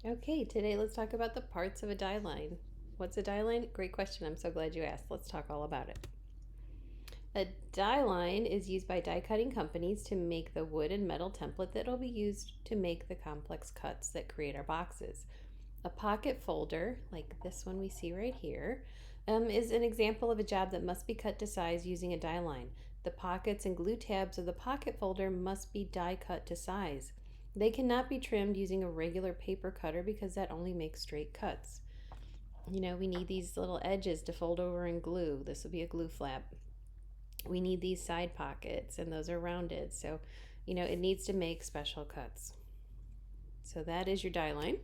Okay, today let's talk about the parts of a die line. What's a die line? Great question. I'm so glad you asked. Let's talk all about it. A die line is used by die cutting companies to make the wood and metal template that will be used to make the complex cuts that create our boxes. A pocket folder, like this one we see right here, is an example of a job that must be cut to size using a die line. The pockets and glue tabs of the pocket folder must be die cut to size. They cannot be trimmed using a regular paper cutter because that only makes straight cuts. We need these little edges to fold over and glue. This will be a glue flap. We need these side pockets, and those are rounded. So, it needs to make special cuts. So that is your die line.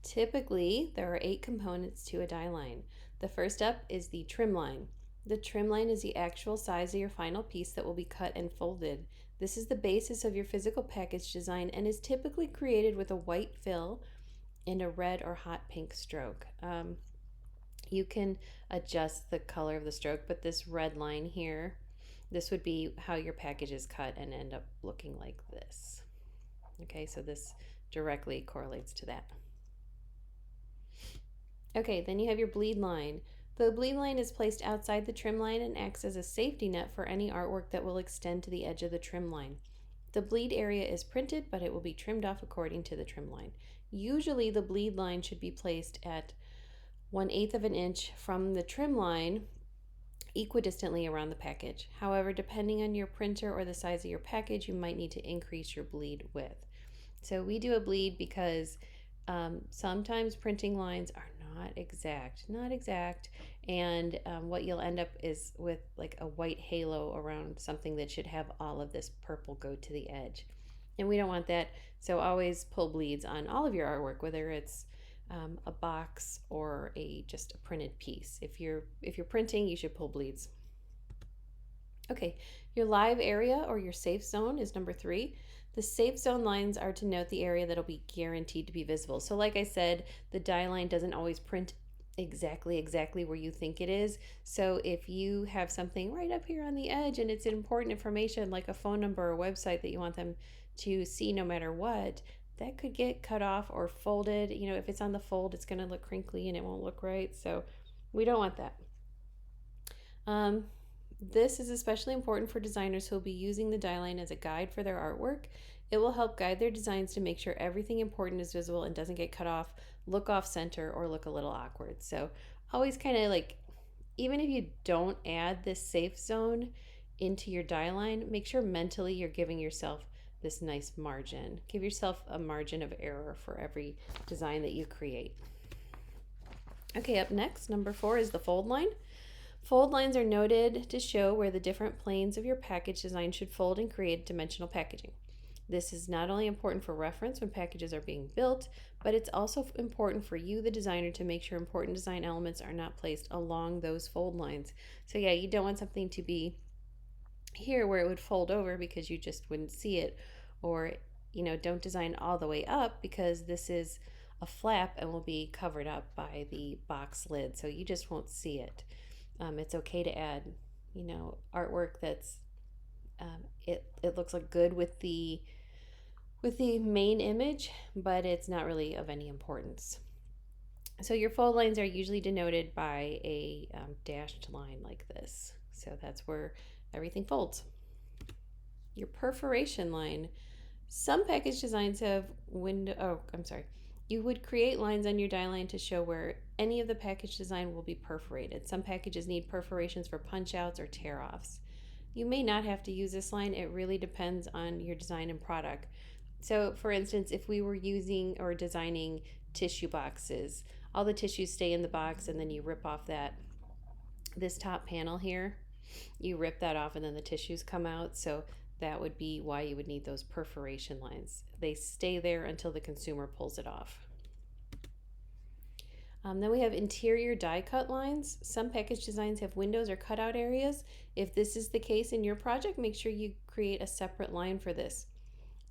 Typically, there are 8 components to a die line. The first up is the trim line. The trim line is the actual size of your final piece that will be cut and folded. This is the basis of your physical package design and is typically created with a white fill and a red or hot pink stroke. You can adjust the color of the stroke, but this red line here, this would be how your package is cut and end up looking like this. Okay, so this directly correlates to that. Okay, then you have your bleed line. The bleed line is placed outside the trim line and acts as a safety net for any artwork that will extend to the edge of the trim line. The bleed area is printed, but it will be trimmed off according to the trim line. Usually the bleed line should be placed at 1/8 of an inch from the trim line equidistantly around the package. However, depending on your printer or the size of your package, you might need to increase your bleed width. So we do a bleed because sometimes printing lines are not exact, and what you'll end up is with like a white halo around something that should have all of this purple go to the edge, and we don't want that. So always pull bleeds on all of your artwork, whether it's a box or just a printed piece. If you're printing, you should pull bleeds. Okay, your live area or your safe zone is number 3. The safe zone lines are to note the area that'll be guaranteed to be visible. So like I said, the die line doesn't always print exactly where you think it is. So if you have something right up here on the edge and it's important information like a phone number or website that you want them to see no matter what, that could get cut off or folded. If it's on the fold, it's going to look crinkly and it won't look right. So we don't want that. This is especially important for designers who will be using the die line as a guide for their artwork. It will help guide their designs to make sure everything important is visible and doesn't get cut off, look off center, or look a little awkward. So always kind of like, even if you don't add this safe zone into your die line, make sure mentally you're giving yourself this nice margin. Give yourself a margin of error for every design that you create. Okay, up next, number 4 is the fold line. Fold lines are noted to show where the different planes of your package design should fold and create dimensional packaging. This is not only important for reference when packages are being built, but it's also important for you, the designer, to make sure important design elements are not placed along those fold lines. So yeah, you don't want something to be here where it would fold over because you just wouldn't see it, or don't design all the way up because this is a flap and will be covered up by the box lid, so you just won't see it. It's okay to add artwork that's it looks like good with the main image, but it's not really of any importance. So your fold lines are usually denoted by a dashed line like this, so that's where everything folds. Your perforation line. Some package designs have you would create lines on your die line to show where any of the package design will be perforated. Some packages need perforations for punch outs or tear offs. You may not have to use this line. It really depends on your design and product. So for instance, if we were using or designing tissue boxes, all the tissues stay in the box and then you rip off this top panel here, you rip that off and then the tissues come out. So that would be why you would need those perforation lines. They stay there until the consumer pulls it off. Then we have interior die cut lines. Some package designs have windows or cutout areas. If this is the case in your project, make sure you create a separate line for this.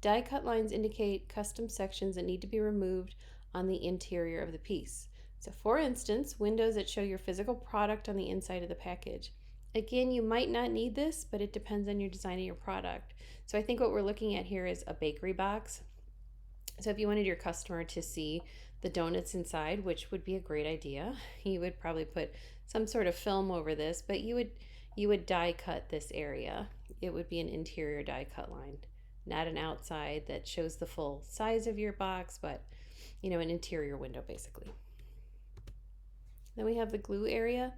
Die cut lines indicate custom sections that need to be removed on the interior of the piece. So for instance, windows that show your physical product on the inside of the package. Again, you might not need this, but it depends on your design of your product. So I think what we're looking at here is a bakery box. So if you wanted your customer to see the donuts inside, which would be a great idea, you would probably put some sort of film over this, but you would die cut this area. It would be an interior die cut line, not an outside that shows the full size of your box, but an interior window basically. Then we have the glue area.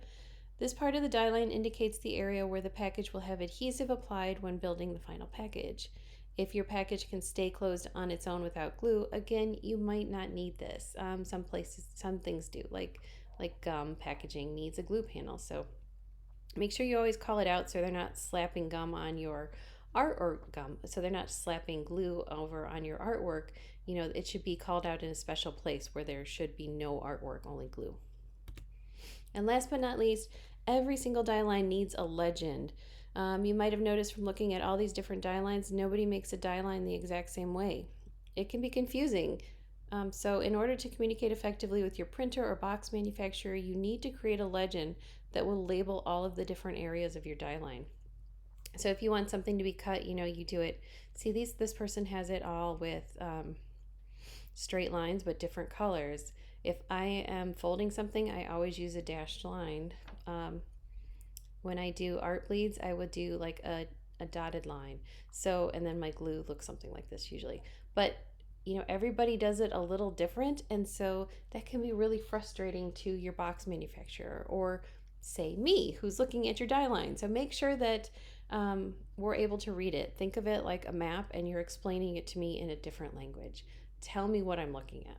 This part of the die line indicates the area where the package will have adhesive applied when building the final package. If your package can stay closed on its own without glue, again, you might not need this. Some things do, like gum packaging needs a glue panel. So make sure you always call it out so they're not slapping gum on your art, or gum, so they're not slapping glue over on your artwork. It should be called out in a special place where there should be no artwork, only glue. And last but not least, every single die line needs a legend. You might have noticed from looking at all these different die lines, nobody makes a die line the exact same way. It can be confusing. So in order to communicate effectively with your printer or box manufacturer, you need to create a legend that will label all of the different areas of your die line. So if you want something to be cut, you do it. See, this person has it all with straight lines but different colors. If I am folding something, I always use a dashed line. When I do art bleeds, I would do like a dotted line. So, and then my glue looks something like this usually. But everybody does it a little different, and so that can be really frustrating to your box manufacturer, or say me, who's looking at your die line. So make sure that we're able to read it. Think of it like a map, and you're explaining it to me in a different language. Tell me what I'm looking at.